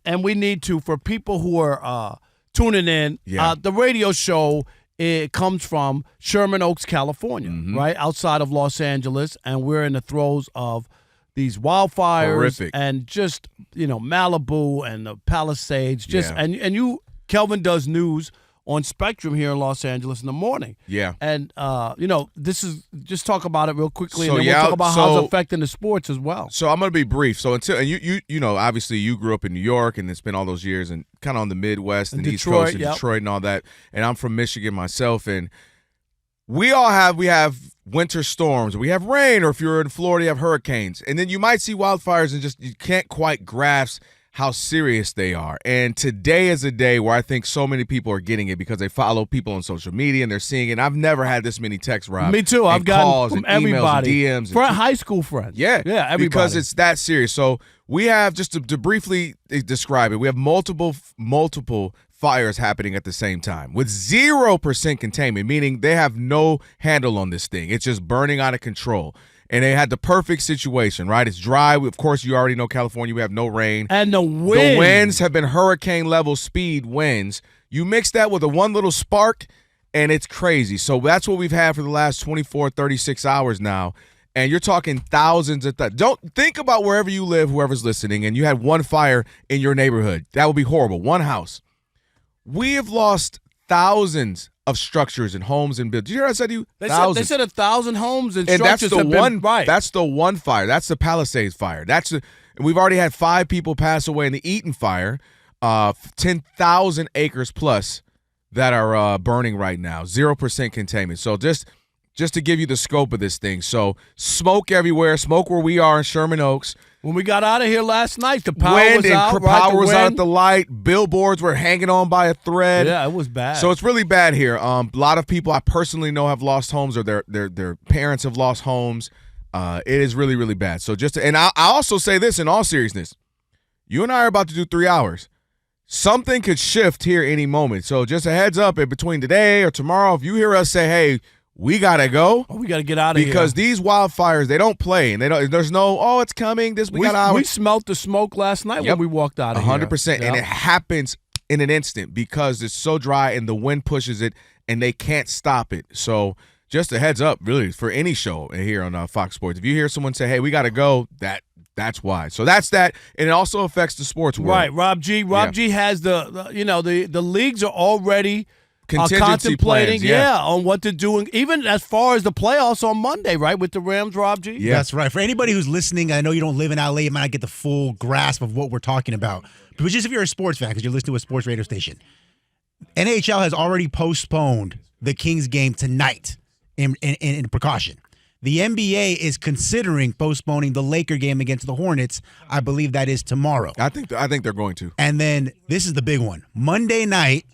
and we need to, for people who are tuning in, the radio show, it comes from Sherman Oaks, California, right outside of Los Angeles, and we're in the throes of these wildfires and just, Malibu and the Palisades. And you, Kelvin, does news on Spectrum here in Los Angeles in the morning. Yeah. And, this is, just talk about it real quickly, and then we'll talk about how it's affecting the sports as well. So I'm going to be brief. So obviously you grew up in New York and spent all those years and kind of on the Midwest and East Coast and Detroit and all that. And I'm from Michigan myself. And we have winter storms. We have rain, or if you're in Florida, you have hurricanes. And then you might see wildfires and you can't quite grasp how serious they are. And today is a day where I think so many people are getting it because they follow people on social media and they're seeing it. And I've never had this many texts, Rob. Me too. I've gotten from everybody. Emails and DMs. For high school friends. Yeah, everybody. Because it's that serious. So we have, just to briefly describe it, we have multiple fires happening at the same time with 0% containment, meaning they have no handle on this thing. It's just burning out of control. And they had the perfect situation, right? It's dry. Of course, you already know California, we have no rain. And the winds have been hurricane-level speed winds. You mix that with one little spark, and it's crazy. So that's what we've had for the last 24, 36 hours now. And you're talking thousands of Don't think about wherever you live, whoever's listening, and you had one fire in your neighborhood. That would be horrible. One house. We have lost thousands of structures and homes and buildings. Did you hear what I said to you? They said 1,000 homes and structures have been right. That's the one fire. That's the Palisades fire. And we've already had 5 people pass away in the Eaton fire, 10,000 acres plus that are burning right now. 0% containment. So just to give you the scope of this thing. So smoke everywhere. Smoke where we are in Sherman Oaks. When we got out of here last night, the power was out. Power was out at the light. Billboards were hanging on by a thread. Yeah, it was bad. So it's really bad here. A lot of people I personally know have lost homes, or their parents have lost homes. It is really, really bad. So I also say this in all seriousness. You and I are about to do 3 hours. Something could shift here any moment. So just a heads up, in between today or tomorrow, if you hear us say, hey, we got to go. We got to get out of here. Because these wildfires, they don't play. And there's no, it's coming. We got hours. We smelt the smoke last night when we walked out of 100%. here. 100%. And it happens in an instant because it's so dry and the wind pushes it and they can't stop it. So just a heads up, really, for any show here on Fox Sports. If you hear someone say, hey, we got to go, that's why. So that's that. And it also affects the sports world. Right. Rob G has the leagues are already contemplating, plans, on what to do, even as far as the playoffs on Monday, right, with the Rams, Rob G? Yeah, that's right. For anybody who's listening, I know you don't live in LA, you might not get the full grasp of what we're talking about. But just if you're a sports fan, because you're listening to a sports radio station, NHL has already postponed the Kings game tonight in precaution. The NBA is considering postponing the Laker game against the Hornets. I believe that is tomorrow. I think they're going to. And then this is the big one. Monday night,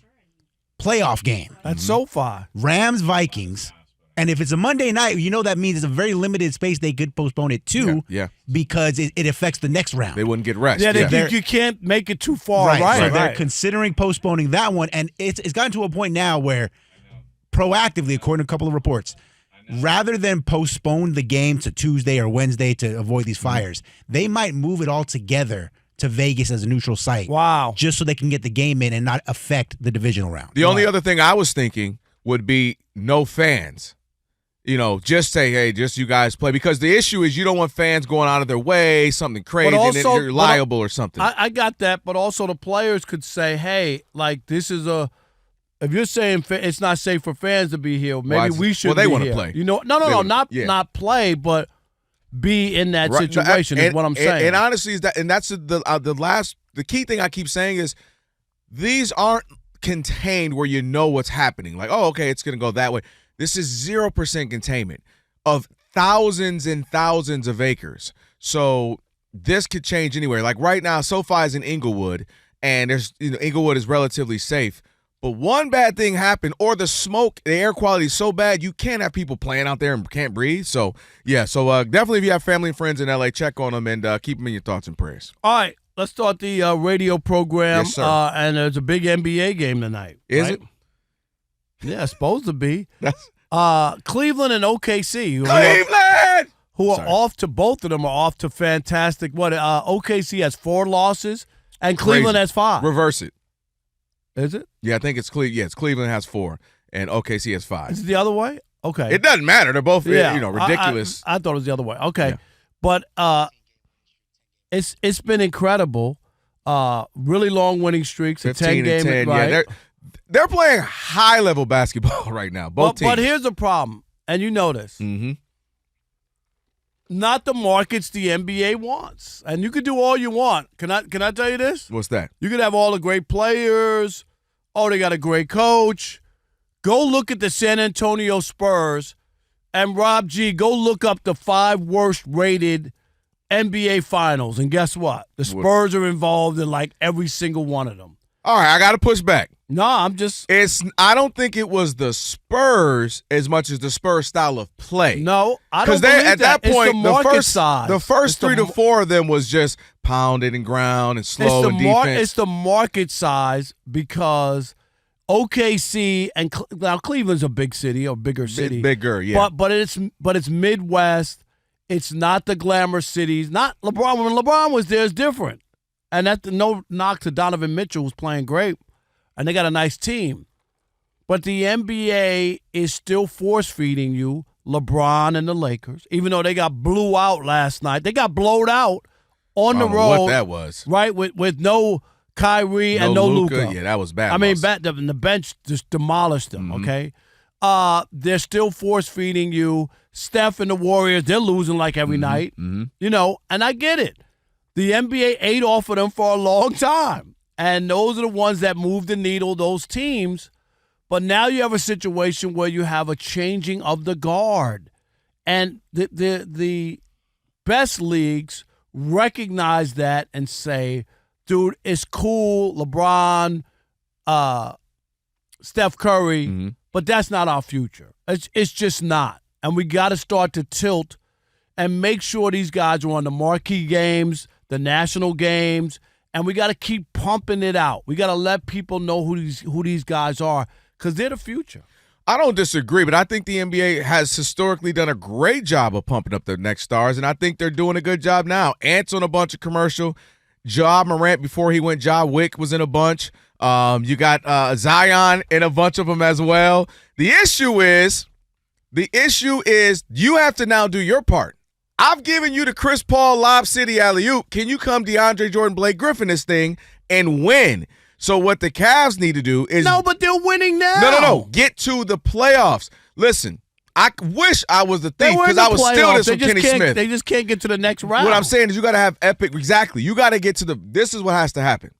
playoff game. That's so far. Rams-Vikings. And if it's a Monday night, that means it's a very limited space they could postpone it to because it affects the next round. They wouldn't get rest. You can't make it too far. Right. So they're considering postponing that one. And it's gotten to a point now where proactively, according to a couple of reports, rather than postpone the game to Tuesday or Wednesday to avoid these fires, they might move it all together to Vegas as a neutral site. Wow. Just so they can get the game in and not affect the divisional round. The only other thing I was thinking would be no fans. Just say, hey, just you guys play. Because the issue is you don't want fans going out of their way, something crazy, and then you're liable or something. I got that, but also the players could say, hey, this is if you're saying it's not safe for fans to be here, maybe we should be here. Well, they want to play. Not play, but be in that situation is what I'm saying. And honestly, that's the key thing I keep saying is these aren't contained where you know what's happening. Like, okay, it's going to go that way. This is 0% containment of thousands and thousands of acres. So this could change anywhere. Like right now, SoFi is in Inglewood, and Inglewood is relatively safe. But one bad thing happened, or the smoke, the air quality is so bad, you can't have people playing out there and can't breathe. So, definitely if you have family and friends in L.A., check on them and keep them in your thoughts and prayers. All right, let's start the radio program. Yes, sir. And there's a big NBA game tonight. Is it? Yeah, it's supposed to be. Cleveland and OKC. Who are off to, both of them are off to fantastic. OKC has 4 losses. And Cleveland Crazy. has 5. Reverse it. Is it? Yeah, I think it's Cleveland. Yeah, it's Cleveland has 4, and OKC has 5. Is it the other way? Okay. It doesn't matter. They're both ridiculous. I thought it was the other way. Okay. Yeah. But it's been incredible. Really long winning streaks. 15 10 and 10. Right? Yeah, they're playing high level basketball right now. Both teams. But here's the problem, and you know this. Mm-hmm. Not the markets the NBA wants. And you can do all you want. Can I tell you this? What's that? You can have all the great players. Oh, they got a great coach. Go look at the San Antonio Spurs. And Rob G, go look up the 5 worst rated NBA finals. And guess what? The Spurs are involved in like every single one of them. All right, I got to push back. No, I'm just. I don't think it was the Spurs as much as the Spurs style of play. No, I don't believe at that point, it's the market size. The first 3 to 4 of them was just pounded and ground and slow and defense. It's the market size because OKC and now Cleveland's a big city or bigger city. Bigger, yeah. But it's Midwest. It's not the glamour cities. Not LeBron. When LeBron was there, it's different. And that's no knock to Donovan Mitchell, who's playing great. And they got a nice team. But the NBA is still force-feeding you LeBron and the Lakers, even though they got blew out last night. They got blowed out on the road. What that was. Right, with no Kyrie and no Luka. Yeah, that was bad. I mean, the bench just demolished them, okay? They're still force-feeding you. Steph and the Warriors, they're losing like every night. You know, and I get it. The NBA ate off of them for a long time. And those are the ones that move the needle, those teams. But now you have a situation where you have a changing of the guard. And the best leagues recognize that and say, dude, it's cool, LeBron, Steph Curry, but that's not our future. It's just not. And we got to start to tilt and make sure these guys are on the marquee games, the national games, and we got to keep pumping it out. We got to let people know who these guys are because they're the future. I don't disagree, but I think the NBA has historically done a great job of pumping up their next stars, and I think they're doing a good job now. Ant's on a bunch of commercial. Ja Morant, before he went, Ja Wick was in a bunch. You got Zion in a bunch of them as well. The issue is you have to now do your part. I've given you the Chris Paul Lob City alley-oop. Can you come DeAndre Jordan, Blake Griffin this thing and win? So what the Cavs need to do is – No, but they're winning now. No. Get to the playoffs. Listen, I wish I was the thief because I was still this from Kenny Smith. They just can't get to the next round. What I'm saying is you got to have epic – exactly. You got to get to the – this is what has to happen.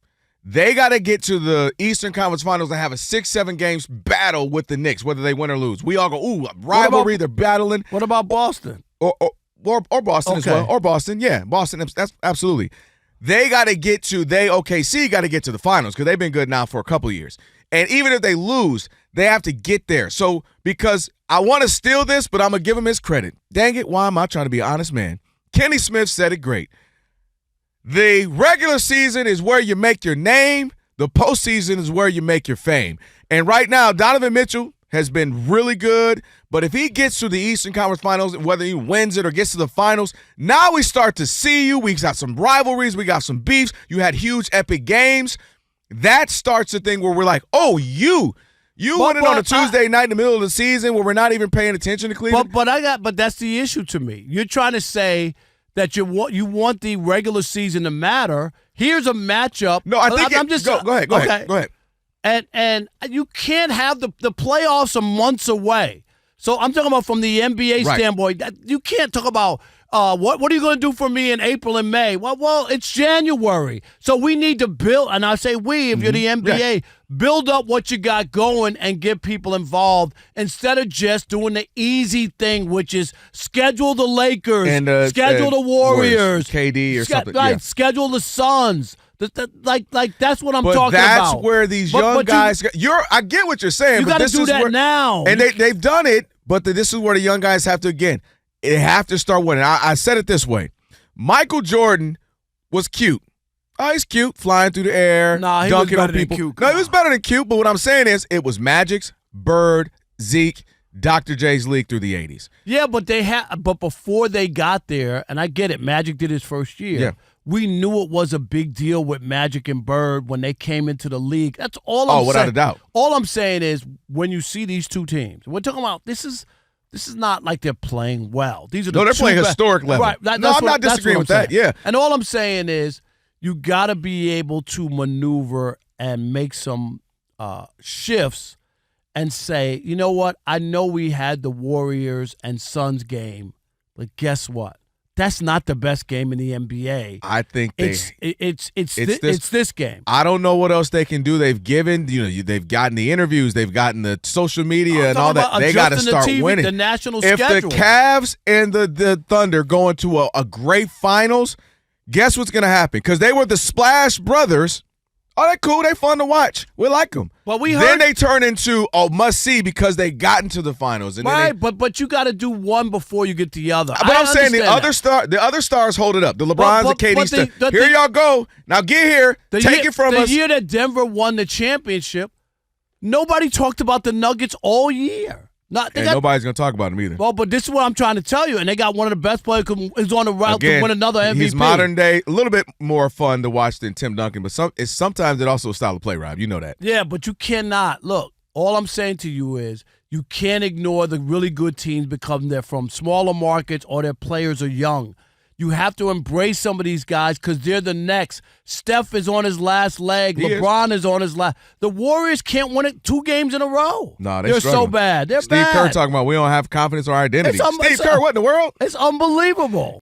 They got to get to the Eastern Conference Finals and have a 6-7 games battle with the Knicks, whether they win or lose. We all go, ooh, rivalry, they're battling. What about Boston? Or Boston as well. Or Boston, yeah. Boston, that's absolutely. They got to get to, OKC got to get to the finals because they've been good now for a couple of years. And even if they lose, they have to get there. So, because I want to steal this, but I'm going to give him his credit. Dang it, why am I trying to be an honest man? Kenny Smith said it great. The regular season is where you make your name. The postseason is where you make your fame. And right now, Donovan Mitchell has been really good. But if he gets to the Eastern Conference Finals, whether he wins it or gets to the finals, now we start to see you. We got some rivalries. We got some beefs. You had huge, epic games. That starts the thing where we're like, oh, you won it on a Tuesday night in the middle of the season where we're not even paying attention to Cleveland. But that's the issue to me. You're trying to say that you want the regular season to matter. Here's a matchup. No, I think I'm just go ahead. And you can't have the playoffs are months away. So I'm talking about from the NBA standpoint. You can't talk about what are you going to do for me in April and May? Well, it's January. So we need to build, and I say we, if you're the NBA, build up what you got going and get people involved instead of just doing the easy thing, which is schedule the Lakers, and schedule the Warriors, KD or something. Schedule the Suns. Like that's what I'm talking about. But that's where these young guys. I get what you're saying. You got to do that now, and they've done it. But this is where the young guys have to they have to start winning. I said it this way: Michael Jordan was cute. Oh, he's cute, flying through the air, dunking on people. No, he was better than cute. But what I'm saying is, it was Magic's, Bird, Zeke, Dr. J's league through the '80s. Yeah, but but before they got there, and I get it, Magic did his first year. Yeah. we knew it was a big deal with Magic and Bird when they came into the league. That's all I'm saying. Oh, without a doubt. All I'm saying is when you see these two teams, we're talking about this is not like they're playing well. These are they're playing historic level. Right. I'm not disagreeing with that. Yeah. And all I'm saying is you got to be able to maneuver and make some shifts and say, you know what? I know we had the Warriors and Suns game, but guess what? That's not the best game in the NBA. I think it's this game. I don't know what else they can do. They've given, they've gotten the interviews, they've gotten the social media and all that. They got to start winning. The national if schedule. the Cavs and the Thunder go into a great finals, guess what's going to happen? Because they were the Splash Brothers. Oh, they're cool. They're fun to watch. We like them. But then they turn into a must-see because they got into the finals. And right, but you got to do one before you get the other. But I'm saying the other stars hold it up. The LeBrons, the KDs. Here y'all go. Now get here. Take it from us. The year that Denver won the championship, nobody talked about the Nuggets all year. Nobody's going to talk about him either. Well, but this is what I'm trying to tell you. And they got one of the best players who's on the route to win another MVP. He's modern day, a little bit more fun to watch than Tim Duncan, but sometimes it also a style of play, Rob. You know that. Yeah, but you cannot. Look, all I'm saying to you is you can't ignore the really good teams because they're from smaller markets or their players are young. You have to embrace some of these guys because they're the next. Steph is on his last leg. LeBron is on his last. The Warriors can't win it 2 games in a row. No, they're so bad. They're Steve bad. Kerr talking about we don't have confidence or identity. Steve Kerr, what in the world? It's unbelievable.